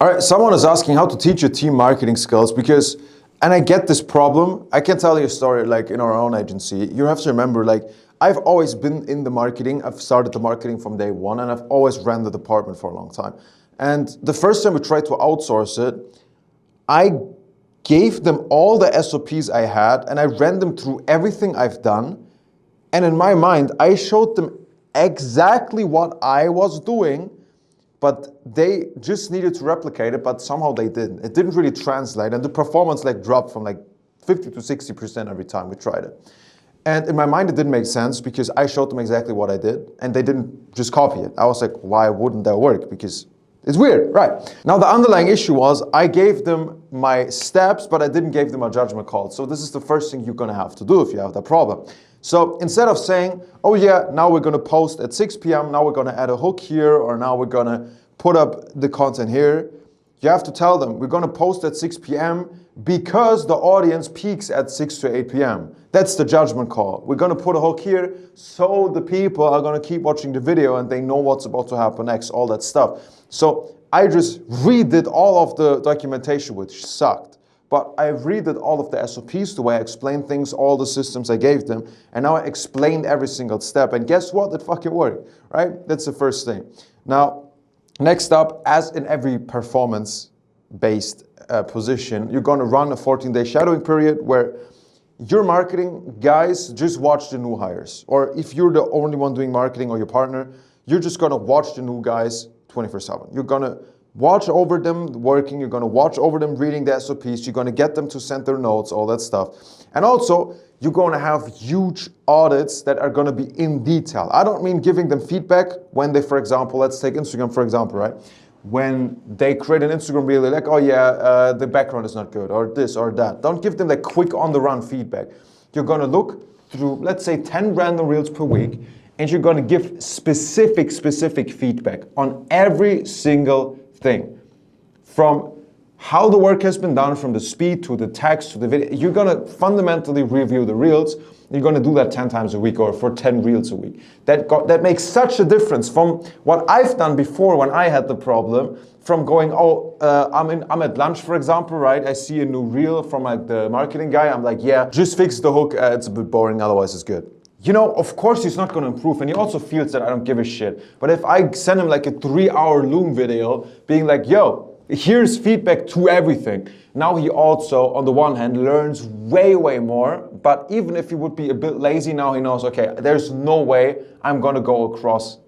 All right, someone is asking how to teach your team marketing skills because, and I get this problem. I can tell you a story like in our own agency. You have to remember, like, I've always been in the marketing. I've started the marketing from day one, and I've always ran the department for a long time. And the first time we tried to outsource it, I gave them all the SOPs I had, and I ran them through everything I've done. And in my mind, I showed them exactly what I was doing, but they just needed to replicate it, but somehow they didn't. It didn't really translate, and the performance like dropped from like 50 to 60% every time we tried it. And in my mind, it didn't make sense because I showed them exactly what I did, and they didn't just copy it. I was like, why wouldn't that work? Because it's weird, right? Now, the underlying issue was I gave them my steps, but I didn't give them a judgment call. So this is the first thing you're gonna have to do if you have that problem. So instead of saying, oh yeah, now we're gonna post at 6 p.m., now we're gonna add a hook here, or now we're gonna put up the content here, you have to tell them, we're gonna post at 6 p.m. because the audience peaks at 6 to 8 p.m. That's the judgment call. We're gonna put a hook here so the people are gonna keep watching the video and they know what's about to happen next, all that stuff. So I just redid all of the documentation, which sucked. But I redid all of the SOPs, the way I explained things, all the systems I gave them, and now I explained every single step. And guess what? It fucking worked, right? That's the first thing. Now, next up, as in every performance-based position, you're gonna run a 14-day shadowing period where your marketing guys just watch the new hires. Or if you're the only one doing marketing or your partner, you're just gonna watch the new guys 24/7. You're gonna watch over them working, you're gonna watch over them reading the SOPs, you're gonna get them to send their notes, all that stuff. And also, you're gonna have huge audits that are gonna be in detail. I don't mean giving them feedback when they, for example, let's take Instagram for example, right? When they create an Instagram reel, they're like, oh yeah, the background is not good, or this or that. Don't give them like quick on-the-run feedback. You're gonna look through, let's say 10 random reels per week, and you're gonna give specific feedback on every single thing. From how the work has been done, from the speed to the text to the video. You're gonna fundamentally review the reels. You're gonna do that 10 times a week or for 10 reels a week. That makes such a difference from what I've done before when I had the problem, from going, I'm at lunch, for example, right? I see a new reel from like the marketing guy. I'm like, yeah, just fix the hook. It's a bit boring, otherwise it's good. You know, of course he's not gonna improve, and he also feels that I don't give a shit. But if I send him like a 3-hour Loom video being like, yo, here's feedback to everything. Now he also, on the one hand, learns way more, but even if he would be a bit lazy, now he knows, okay, there's no way I'm gonna go across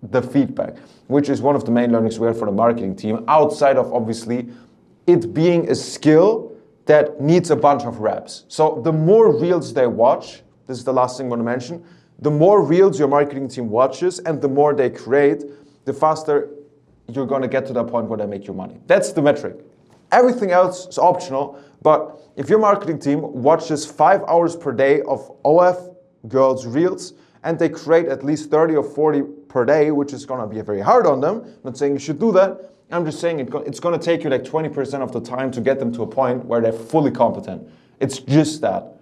the feedback, which is one of the main learnings we have for the marketing team, outside of obviously it being a skill that needs a bunch of reps. So the more reels they watch, this is the last thing I want to mention, the more reels your marketing team watches and the more they create, the faster you're going to get to that point where they make you money. That's the metric. Everything else is optional, but if your marketing team watches 5 hours per day of OF girls reels and they create at least 30 or 40 per day, which is going to be very hard on them, I'm not saying you should do that, I'm just saying it's going to take you like 20% of the time to get them to a point where they're fully competent. It's just that.